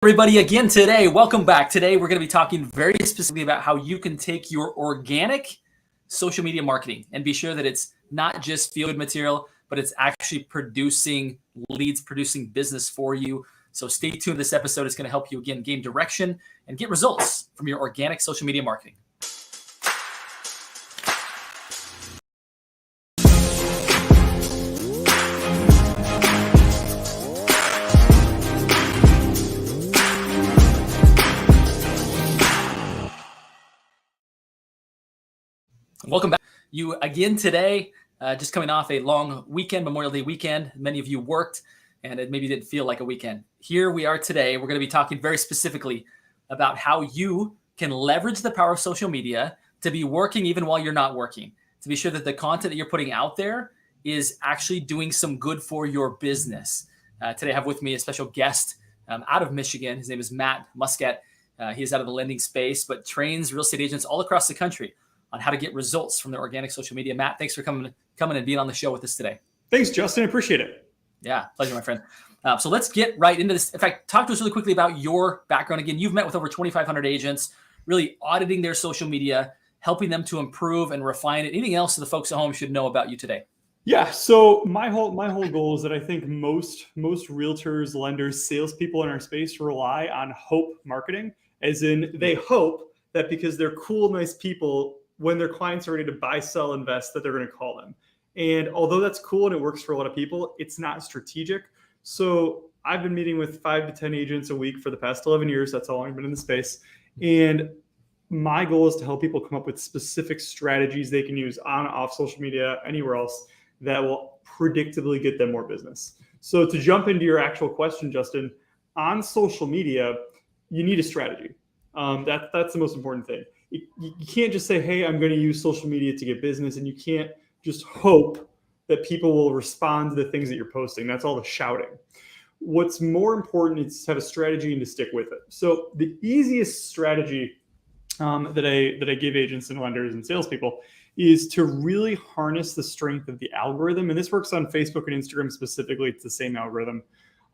Everybody again today. Welcome back. Today we're going to be talking very specifically about how you can take your organic social media marketing and be sure that it's not just feel good material, but it's actually producing leads, producing business for you. So stay tuned. This episode is going to help you again gain direction and get results from your organic social media marketing. Welcome back. You again today, just coming off a long weekend, Memorial Day weekend. Many of you worked and it maybe didn't feel like a weekend. Here we are today. We're going to be talking very specifically about how you can leverage the power of social media to be working even while you're not working, to be sure that the content that you're putting out there is actually doing some good for your business. Today I have with me a special guest out of Michigan. His name is Matt Muscat. He is out of the lending space, but trains real estate agents all across the country on how to get results from their organic social media. Matt, thanks for coming and being on the show with us today. Thanks, Justin. I appreciate it. Yeah, pleasure, my friend. So let's get right into this. In fact, talk to us really quickly about your background. Again, you've met with over 2,500 agents, really auditing their social media, helping them to improve and refine it. Anything else that the folks at home should know about you today? Yeah. So my whole goal is that I think most realtors, lenders, salespeople in our space rely on hope marketing, as in they hope that because they're cool, nice people, when their clients are ready to buy, sell, invest, that they're going to call them. And although that's cool and it works for a lot of people, it's not strategic. So I've been meeting with 5 to 10 agents a week for the past 11 years. That's how long I've been in the space. And my goal is to help people come up with specific strategies they can use on, off social media, anywhere else that will predictably get them more business. So to jump into your actual question, Justin, on social media, you need a strategy. That's the most important thing. You can't just say, hey, I'm going to use social media to get business, and you can't just hope that people will respond to the things that you're posting. That's all the shouting. What's more important is to have a strategy and to stick with it. So the easiest strategy that I give agents and lenders and salespeople is to really harness the strength of the algorithm. And this works on Facebook and Instagram specifically. It's the same algorithm.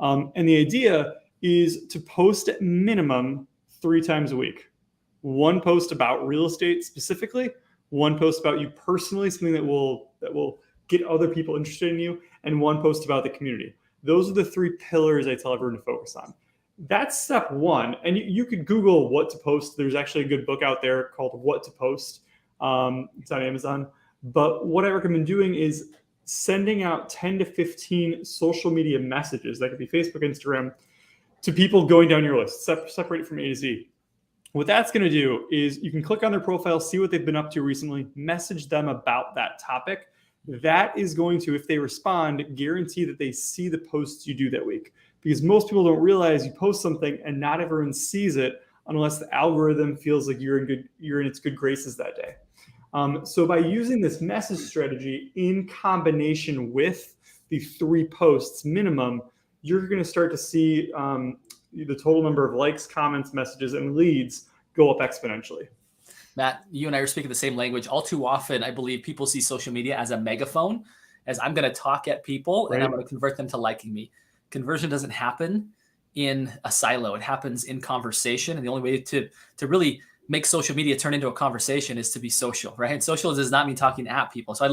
And the idea is to post at minimum 3 times a week. One post about real estate specifically, one post about you personally, something that will get other people interested in you, and one post about the community. Those are the 3 pillars I tell everyone to focus on. That's step 1. And you could Google what to post. There's actually a good book out there called What to Post. It's on Amazon. But what I recommend doing is sending out 10 to 15 social media messages, that could be Facebook, Instagram, to people going down your list, separate from A to Z. What that's going to do is you can click on their profile, see what they've been up to recently, message them about that topic. That is going to, if they respond, guarantee that they see the posts you do that week. Because most people don't realize you post something and not everyone sees it unless the algorithm feels like you're in its good graces that day. So by using this message strategy in combination with the 3 posts minimum, you're going to start to see the total number of likes, comments, messages, and leads go up exponentially. Matt, you and I are speaking the same language. All too often, I believe people see social media as a megaphone, as I'm going to talk at people and I'm going to convert them to liking me. Conversion doesn't happen in a silo. It happens in conversation. And the only way to really make social media turn into a conversation is to be social, right? And social does not mean talking at people. So I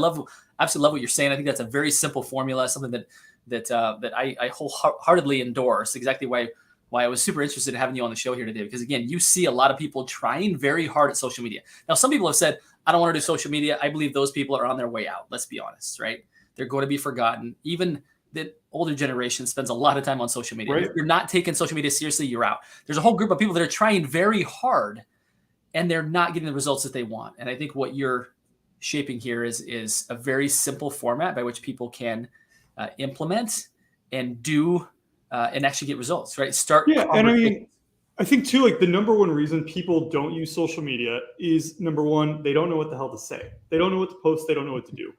absolutely love what you're saying. I think that's a very simple formula, something that I wholeheartedly endorse. Exactly why I was super interested in having you on the show here today, because again, you see a lot of people trying very hard at social media. Now, some people have said, I don't want to do social media. I believe those people are on their way out. Let's be honest, right? They're going to be forgotten. Even the older generation spends a lot of time on social media. Right. If you're not taking social media seriously, you're out. There's a whole group of people that are trying very hard and they're not getting the results that they want. And I think what you're shaping here is a very simple format by which people can implement and do and actually get results, right? And I mean, I think too, like the number one reason people don't use social media is number one, they don't know what the hell to say. They don't know what to post. They don't know what to do.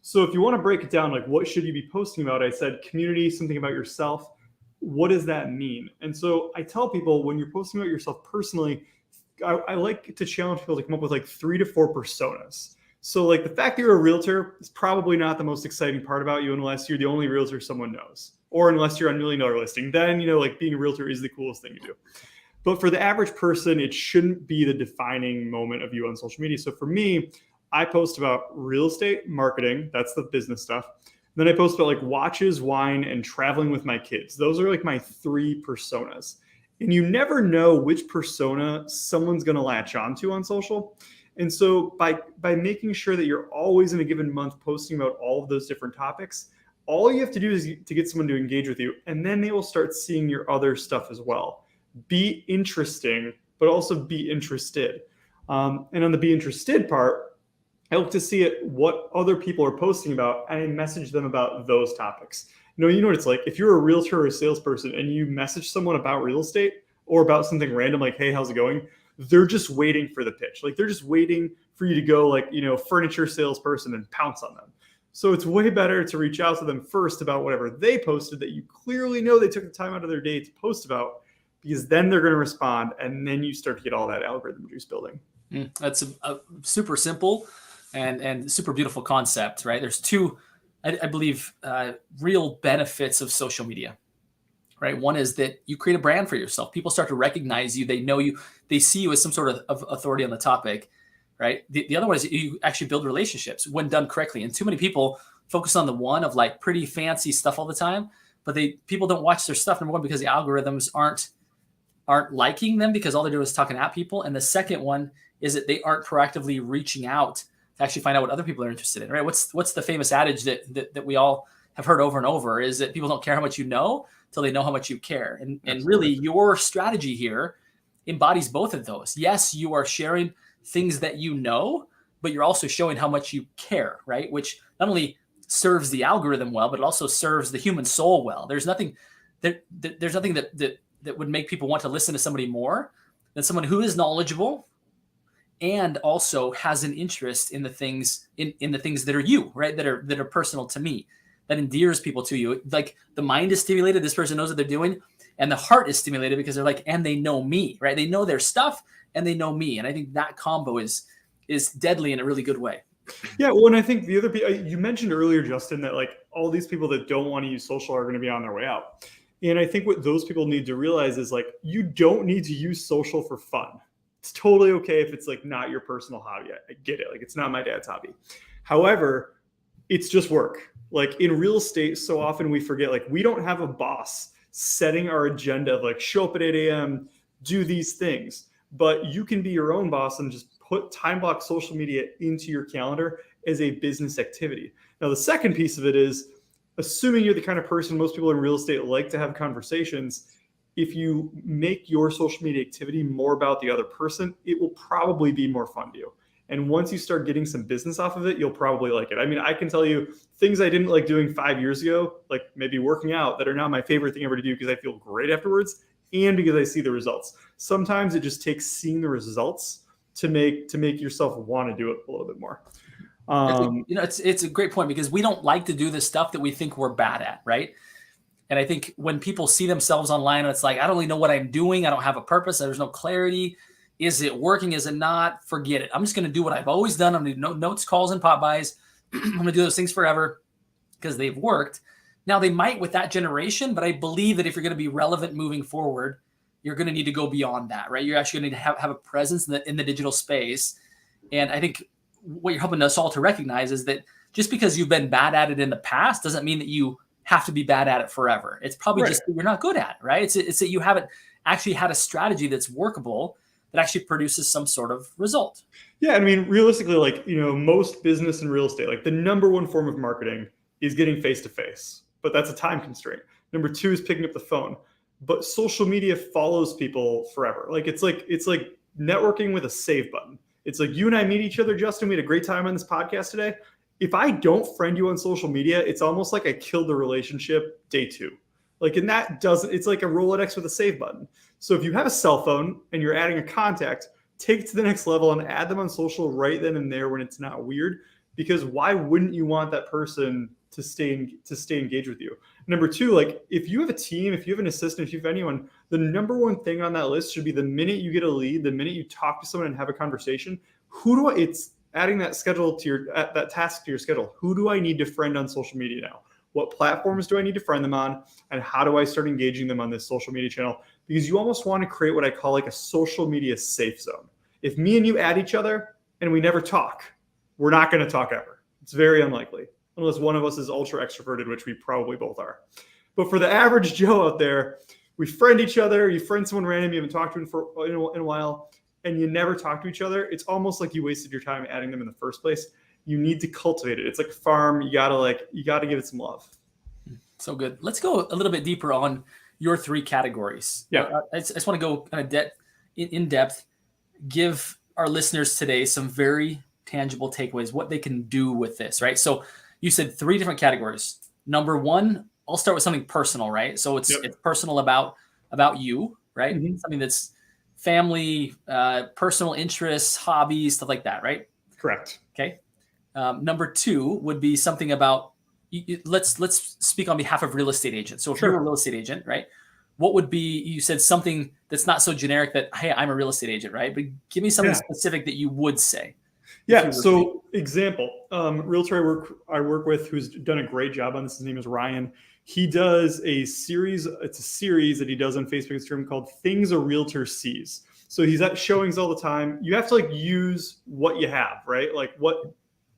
So if you want to break it down, like what should you be posting about? I said community, something about yourself. What does that mean? And so I tell people when you're posting about yourself personally, I like to challenge people to come up with like 3 to 4 personas. So like the fact that you're a realtor is probably not the most exciting part about you unless you're the only realtor someone knows. or unless you're on $1 Million Listing, then, like being a realtor is the coolest thing to do. But for the average person, it shouldn't be the defining moment of you on social media. So for me, I post about real estate marketing. That's the business stuff. Then I post about like watches, wine, and traveling with my kids. Those are like my 3 personas. And you never know which persona someone's going to latch onto on social. And so by making sure that you're always in a given month posting about all of those different topics, all you have to do is to get someone to engage with you, and then they will start seeing your other stuff as well. Be interesting, but also be interested. And on the be interested part, I look to see what other people are posting about, and I message them about those topics. You know what it's like. If you're a realtor or a salesperson and you message someone about real estate or about something random, like, hey, how's it going? They're just waiting for the pitch. Like, they're just waiting for you to go like, furniture salesperson and pounce on them. So it's way better to reach out to them first about whatever they posted that you clearly know they took the time out of their day to post about, because then they're going to respond, and then you start to get all that algorithm juice building. That's a super simple and super beautiful concept, right? There's 2, I believe, real benefits of social media, right? One is that you create a brand for yourself. People start to recognize you. They know you. They see you as some sort of authority on the topic, right? The other one is you actually build relationships when done correctly. And too many people focus on the one of like pretty fancy stuff all the time, but people don't watch their stuff, number one, because the algorithms aren't liking them because all they're doing is talking at people. And the second one is that they aren't proactively reaching out to actually find out what other people are interested in, right? What's the famous adage that we all have heard over and over is that people don't care how much you know till they know how much you care. And really your strategy here embodies both of those. Yes, you are sharing things that you know, but you're also showing how much you care, right? Which not only serves the algorithm well, but it also serves the human soul well. There's nothing that would make people want to listen to somebody more than someone who is knowledgeable and also has an interest in the things in the things that are you, right? That are personal to me, that endears people to you. Like the mind is stimulated, this person knows what they're doing, and the heart is stimulated because they're like, and they know me, right? They know their stuff and they know me. And I think that combo is deadly in a really good way. Yeah, well, and I think the other you mentioned earlier, Justin, that like all these people that don't want to use social are going to be on their way out. And I think what those people need to realize is like, you don't need to use social for fun. It's totally okay if it's like not your personal hobby. I get it. Like it's not my dad's hobby. However, it's just work. Like in real estate, so often we forget, like we don't have a boss setting our agenda of like show up at 8 a.m., do these things, but you can be your own boss and just put time block social media into your calendar as a business activity. Now, the second piece of it is, assuming you're the kind of person, most people in real estate like to have conversations, if you make your social media activity more about the other person, it will probably be more fun to you. And once you start getting some business off of it, you'll probably like it. I mean, I can tell you things I didn't like doing 5 years ago, like maybe working out, that are now my favorite thing ever to do because I feel great afterwards and because I see the results. Sometimes it just takes seeing the results to make yourself want to do it a little bit more. It's a great point because we don't like to do the stuff that we think we're bad at, right? And I think when people see themselves online, it's like, I don't really know what I'm doing. I don't have a purpose. There's no clarity. Is it working? Is it not? Forget it. I'm just going to do what I've always done. I'm going to do notes, calls, and pop buys. I'm going to do those things forever because they've worked. Now, they might with that generation, but I believe that if you're going to be relevant moving forward, you're going to need to go beyond that, right? You're actually going to need to have a presence in the digital space. And I think what you're helping us all to recognize is that just because you've been bad at it in the past doesn't mean that you have to be bad at it forever. It's probably just that you're not good at it, right? It's that you haven't actually had a strategy that's workable that actually produces some sort of result. Yeah, I mean, realistically, like, most business and real estate, like the number one form of marketing is getting face-to-face, but that's a time constraint. Number 2 is picking up the phone, but social media follows people forever. Like it's like networking with a save button. It's like you and I meet each other, Justin. We had a great time on this podcast today. If I don't friend you on social media, it's almost like I killed the relationship day 2. Like, and it's like a Rolodex with a save button. So if you have a cell phone and you're adding a contact, take it to the next level and add them on social right then and there when it's not weird, because why wouldn't you want that person to stay engaged with you? Number 2, like if you have a team, if you have an assistant, if you have anyone, the number one thing on that list should be the minute you get a lead, the minute you talk to someone and have a conversation, it's adding that schedule to that task to your schedule. Who do I need to friend on social media now? What platforms do I need to friend them on? And how do I start engaging them on this social media channel? Because you almost want to create what I call like a social media safe zone. If me and you add each other and we never talk, we're not going to talk ever. It's very unlikely, unless one of us is ultra extroverted, which we probably both are. But for the average Joe out there, we friend each other. You friend someone random you haven't talked to in a while, and you never talk to each other. It's almost like you wasted your time adding them in the first place. You need to cultivate it. It's like a farm. You gotta give it some love. So good. Let's go a little bit deeper on your 3 categories. Yeah. I just want to go kind of in depth, give our listeners today some very tangible takeaways, what they can do with this, right? So you said 3 different categories. Number 1, I'll start with something personal, right? So it's personal about you, right? Mm-hmm. Something that's family, personal interests, hobbies, stuff like that, right? Correct. Okay. Number 2 would be something about, let's speak on behalf of real estate agents. So if you're a real estate agent, right, what would be, you said something that's not so generic that, hey, I'm a real estate agent, right? But give me something specific that you would say. Yeah. So example, realtor I work with who's done a great job on this. His name is Ryan. He does a series. It's a series that he does on Facebook and Instagram called Things a Realtor Sees. So he's at showings all the time. You have to like use what you have, right? Like what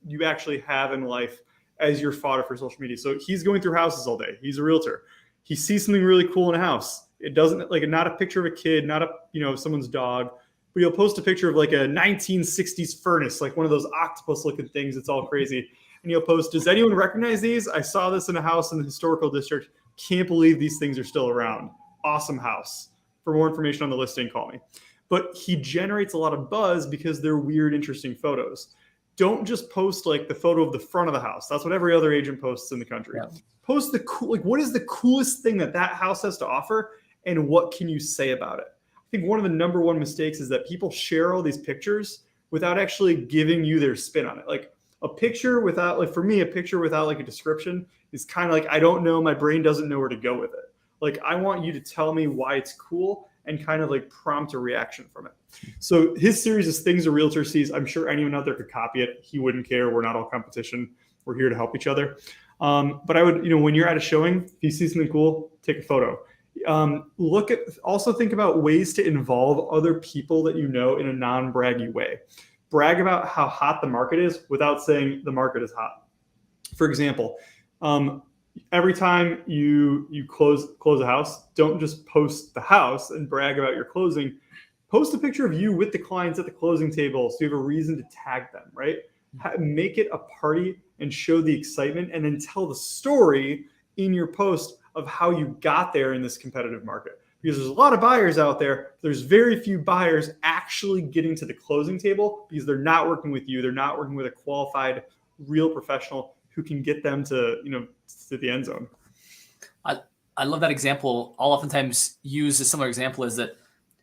you actually have in life as your fodder for social media. So he's going through houses all day. He's a realtor. He sees something really cool in a house. It doesn't like not a picture of a kid, not a someone's dog, but he'll post a picture of like a 1960s furnace, like one of those octopus looking things. It's all crazy. And he'll post, does anyone recognize these? I saw this in a house in the historical district. Can't believe these things are still around. Awesome house. For more information on the listing, call me. But he generates a lot of buzz because they're weird, interesting photos. Don't just post like the photo of the front of the house. That's what every other agent posts in the country. Yeah. Post the cool, like what is the coolest thing that house has to offer and what can you say about it? I think one of the number 1 mistakes is that people share all these pictures without actually giving you their spin on it. Like a picture without, like for me, a picture without like a description is kind of like, I don't know, my brain doesn't know where to go with it. Like I want you to tell me why it's cool and kind of like prompt a reaction from it. So his series is Things a Realtor Sees. I'm sure anyone out there could copy it. He wouldn't care. We're not all competition. We're here to help each other. But I would, when you're at a showing, if you see something cool, take a photo. Also think about ways to involve other people that you know in a non-braggy way. Brag about how hot the market is without saying the market is hot. For example, every time you close a house, don't just post the house and brag about your closing. Post a picture of you with the clients at the closing table so you have a reason to tag them, right? Make it a party and show the excitement and then tell the story in your post of how you got there in this competitive market. Because there's a lot of buyers out there. There's very few buyers actually getting to the closing table because they're not working with you. They're not working with a qualified, real professional who can get them to the end zone. I love that example. I'll oftentimes use a similar example is that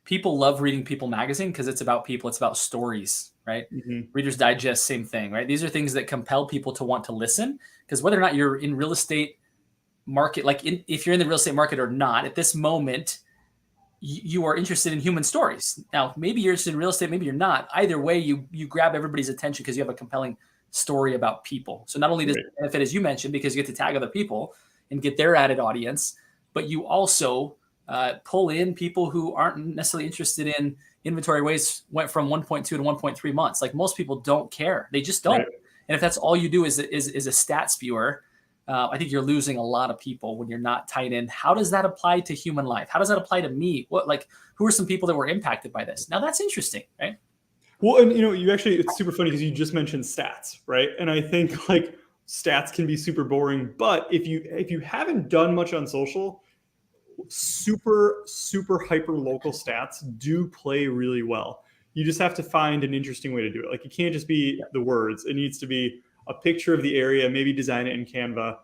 people love reading People magazine because it's about people. It's about stories, right? Mm-hmm. Reader's Digest, same thing, right? These are things that compel people to want to listen because whether or not you're in real estate market, if you're in the real estate market or not, at this moment, you are interested in human stories. Now, maybe you're interested in real estate, maybe you're not. Either way, you grab everybody's attention because you have a compelling story about people. So not only does it benefit, as you mentioned, because you get to tag other people and get their added audience, but you also pull in people who aren't necessarily interested in inventory went from 1.2 to 1.3 months. Like most people don't care. They just don't. Right. And if that's all you do is a stats viewer, I think you're losing a lot of people when you're not tied in. How does that apply to human life? How does that apply to me? Who are some people that were impacted by this? Now that's interesting, right? Well, and it's super funny because you just mentioned stats, right? And I think stats can be super boring, but if you haven't done much on social, super, super hyper local stats do play really well. You just have to find an interesting way to do it. Like it can't just be the words. It needs to be a picture of the area, maybe design it in Canva,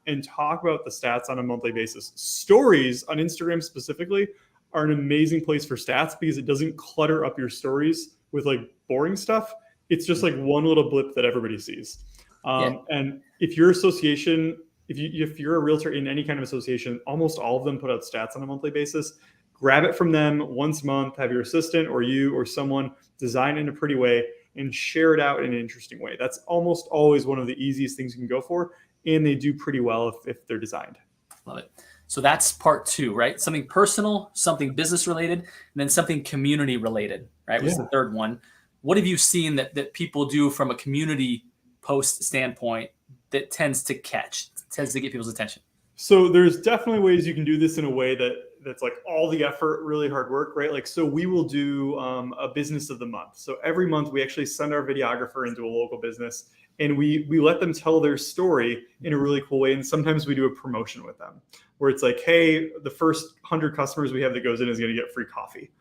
and talk about the stats on a monthly basis. Stories on Instagram specifically are an amazing place for stats because it doesn't clutter up your stories with boring stuff. It's just one little blip that everybody sees. And if your association, if you're a realtor in any kind of association, almost all of them put out stats on a monthly basis. Grab it from them once a month, have your assistant or you or someone design it in a pretty way and share it out in an interesting way. That's almost always one of the easiest things you can go for. and they do pretty well if they're designed. Love it. So that's part 2, right? Something personal, something business related, and then something community related, right? Was the third one. What have you seen that people do from a community post standpoint that tends to get people's attention? So there's definitely ways you can do this in a way that's like all the effort, really hard work, right? Like, so we will do a business of the month. So every month we actually send our videographer into a local business and we let them tell their story in a really cool way. And sometimes we do a promotion with them where it's like, hey, the first 100 customers we have that goes in is going to get free coffee.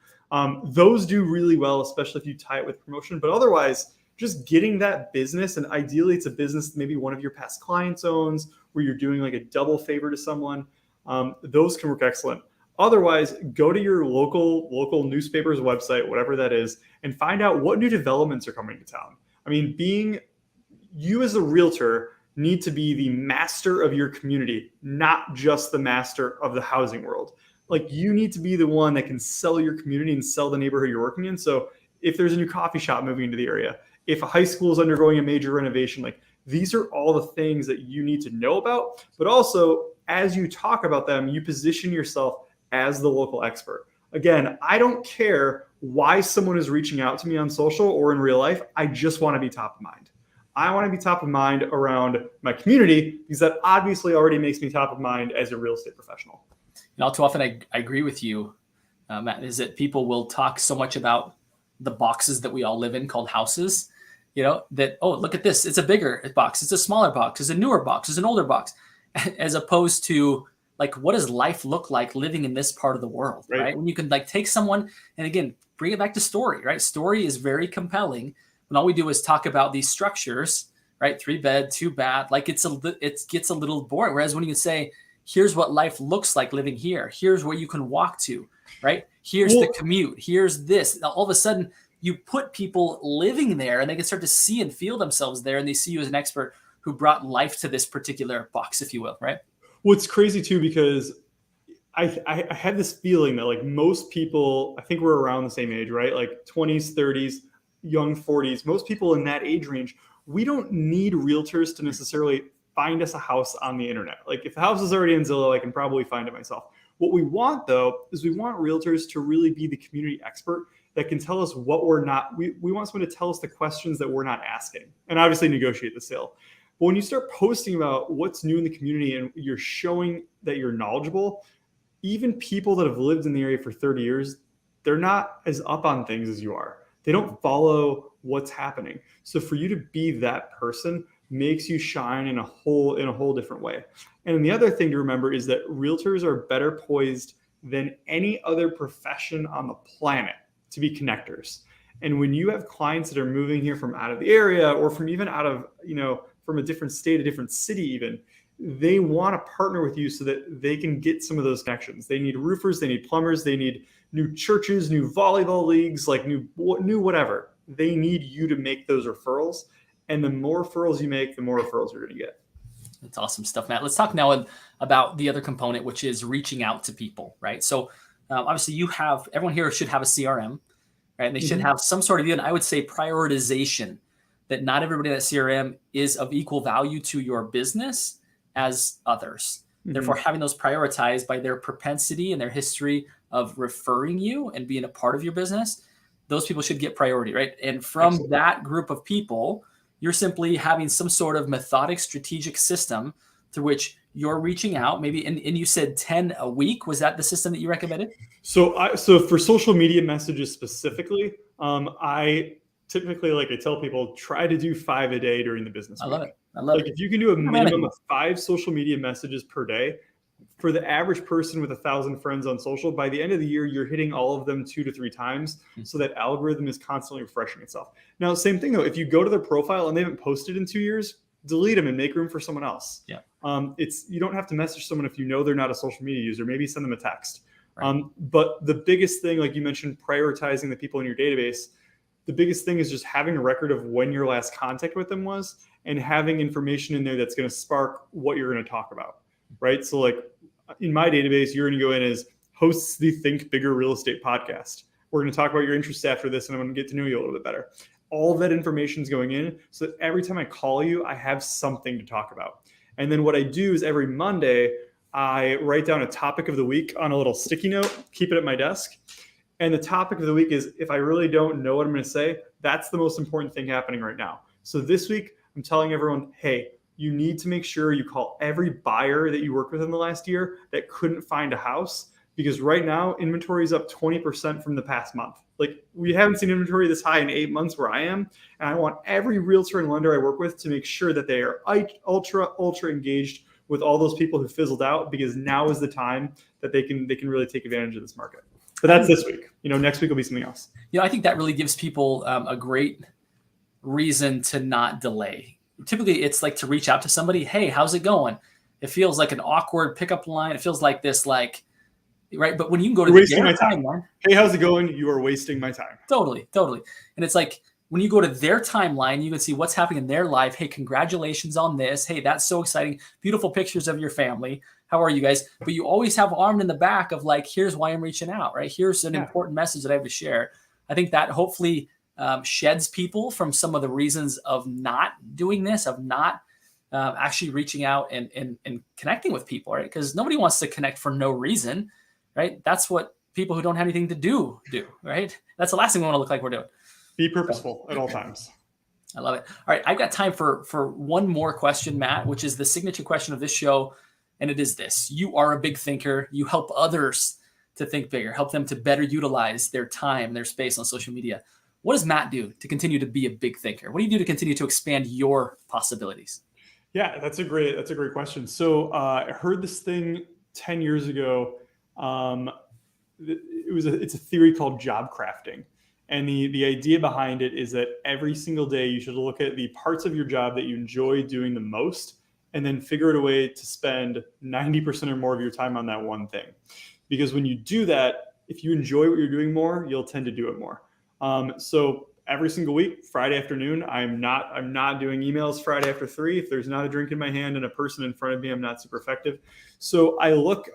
Those do really well, especially if you tie it with promotion. But otherwise, just getting that business, and ideally it's a business maybe one of your past clients owns, where you're doing like a double favor to someone, those can work excellent. Otherwise, go to your local newspaper's website, whatever that is, and find out what new developments are coming to town. I mean, you as a realtor need to be the master of your community, not just the master of the housing world. Like, you need to be the one that can sell your community and sell the neighborhood you're working in. So if there's a new coffee shop moving into the area, if a high school is undergoing a major renovation, like, these are all the things that you need to know about. But also, as you talk about them, you position yourself as the local expert. Again, I don't care why someone is reaching out to me on social or in real life. I just want to be top of mind. I want to be top of mind around my community because that obviously already makes me top of mind as a real estate professional. All too often, I agree with you, Matt, is that people will talk so much about the boxes that we all live in called houses, that, oh, look at this. It's a bigger box. It's a smaller box. It's a newer box. It's an older box, as opposed to like, what does life look like living in this part of the world, right? When you can like take someone and again, bring it back to story, right? Story is very compelling. When all we do is talk about these structures, right? 3 bed, 2 bath, like it gets a little boring. Whereas when you can say, here's what life looks like living here. Here's where you can walk to, right? Here's the commute. Here's this. Now, all of a sudden, you put people living there and they can start to see and feel themselves there. And they see you as an expert who brought life to this particular box, if you will, right? Well, it's crazy too, because I had this feeling that like most people, I think we're around the same age, right? Like 20s, 30s, young 40s, most people in that age range, we don't need realtors to necessarily find us a house on the internet. Like, if the house is already in Zillow, I can probably find it myself. What we want though, is we want realtors to really be the community expert that can tell us what we're not, we want someone to tell us the questions that we're not asking, and obviously negotiate the sale. But when you start posting about what's new in the community and you're showing that you're knowledgeable, even people that have lived in the area for 30 years, they're not as up on things as you are. They don't follow what's happening. So for you to be that person makes you shine in a whole different way. And the other thing to remember is that realtors are better poised than any other profession on the planet to be connectors. And when you have clients that are moving here from out of the area or from even out of, from a different state, a different city even, they want to partner with you so that they can get some of those connections. They need roofers, they need plumbers, they need new churches, new volleyball leagues, like new whatever. They need you to make those referrals. And the more referrals you make, the more referrals you're going to get. That's awesome stuff, Matt. Let's talk now about the other component, which is reaching out to people, right? So obviously everyone here should have a CRM, right? And they should have some sort of, and I would say prioritization, that not everybody in that CRM is of equal value to your business as others. Therefore, having those prioritized by their propensity and their history of referring you and being a part of your business, those people should get priority, right? And from that group of people, you're simply having some sort of methodic, strategic system through which you're reaching out. Maybe, and you said 10 a week. Was that the system that you recommended? So for social media messages specifically, I typically, like I tell people, try to do 5 a day during the business week. I love it. If you can do a minimum of 5 social media messages per day, for the average person with 1,000 friends on social, by the end of the year, you're hitting all of them 2 to 3 times. So that algorithm is constantly refreshing itself. Now, same thing though, if you go to their profile and they haven't posted in 2 years, delete them and make room for someone else. Yeah. You don't have to message someone if you know they're not a social media user. Maybe send them a text. Right. But the biggest thing, like you mentioned, prioritizing the people in your database, the biggest thing is just having a record of when your last contact with them was and having information in there that's going to spark what you're going to talk about, right? So like in my database, you're going to go in as hosts the Think Bigger Real Estate podcast. We're going to talk about your interests after this, and I'm going to get to know you a little bit better. All of that information is going in so that every time I call you, I have something to talk about. And then what I do is every Monday, I write down a topic of the week on a little sticky note, keep it at my desk. And the topic of the week is, if I really don't know what I'm going to say, that's the most important thing happening right now. So this week, I'm telling everyone, hey, you need to make sure you call every buyer that you worked with in the last year that couldn't find a house, because right now inventory is up 20% from the past month. Like, we haven't seen inventory this high in 8 months where I am. And I want every realtor and lender I work with to make sure that they are ultra engaged with all those people who fizzled out, because now is the time that they can really take advantage of this market. But that's this week. Next week will be something else. I think that really gives people a great reason to not delay. Typically, it's like to reach out to somebody. Hey, how's it going? It feels like an awkward pickup line. It feels like this, like, right? But when you can go to wasting my time, timeline. Hey, how's it going? You are wasting my time. Totally. And it's like, when you go to their timeline, you can see what's happening in their life. Hey, congratulations on this. Hey, that's so exciting. Beautiful pictures of your family. How are you guys? But you always have armed in the back of like, here's why I'm reaching out, right? Here's an important message that I have to share. I think that hopefully sheds people from some of the reasons of not doing this, of not actually reaching out and connecting with people, right? Because nobody wants to connect for no reason, right? That's what people who don't have anything to do, right? That's the last thing we want to look like we're doing. Be purposeful at all times. I love it. All right, I've got time for one more question, Matt, which is the signature question of this show, and it is this: you are a big thinker. You help others to think bigger, help them to better utilize their time, their space on social media. What does Matt do to continue to be a big thinker? What do you do to continue to expand your possibilities? Yeah, that's a great question. So I heard this thing 10 years ago. It's a theory called job crafting. And the idea behind it is that every single day you should look at the parts of your job that you enjoy doing the most, and then figure out a way to spend 90% or more of your time on that one thing. Because when you do that, if you enjoy what you're doing more, you'll tend to do it more. So every single week, Friday afternoon, I'm not doing emails Friday after 3. If there's not a drink in my hand and a person in front of me, I'm not super effective. So I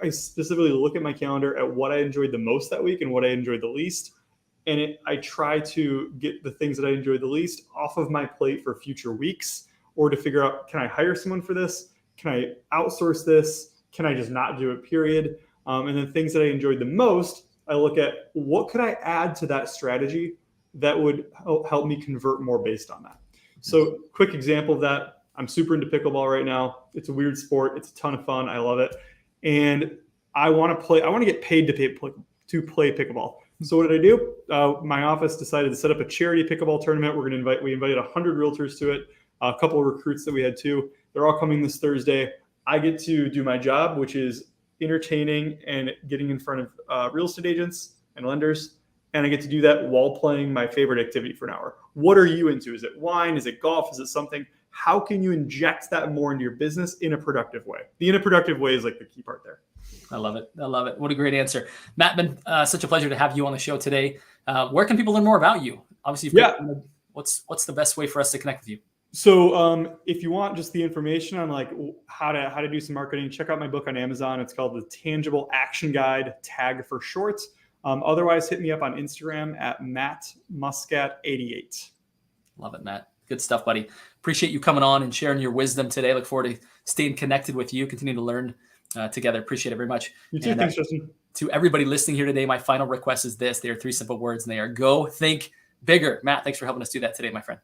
specifically look at my calendar at what I enjoyed the most that week and what I enjoyed the least. And I try to get the things that I enjoy the least off of my plate for future weeks, or to figure out, can I hire someone for this? Can I outsource this? Can I just not do it, period? And then things that I enjoyed the most, I look at what could I add to that strategy that would help me convert more based on that. So quick example of that, I'm super into pickleball right now. It's a weird sport. It's a ton of fun. I love it. And I want to get paid to play pickleball. So what did I do? My office decided to set up a charity pickleball tournament. We invited 100 realtors to it, a couple of recruits that we had too. They're all coming this Thursday. I get to do my job, which is entertaining and getting in front of real estate agents and lenders. And I get to do that while playing my favorite activity for an hour. What are you into? Is it wine? Is it golf? Is it something? How can you inject that more into your business in a productive way? The in a productive way is like the key part there. I love it. What a great answer. Matt, been such a pleasure to have you on the show today. Where can people learn more about you? Obviously, what's the best way for us to connect with you? So if you want just the information on like how to do some marketing, check out my book on Amazon. It's called The Tangible Action Guide, TAG for short. Otherwise, hit me up on Instagram at MattMuscat88. Love it, Matt. Good stuff, buddy. Appreciate you coming on and sharing your wisdom today. Look forward to staying connected with you, continue to learn together. Appreciate it very much. You too. Thanks, Justin. To everybody listening here today, my final request is this. They are 3 simple words, and they are: go think bigger. Matt, thanks for helping us do that today, my friend.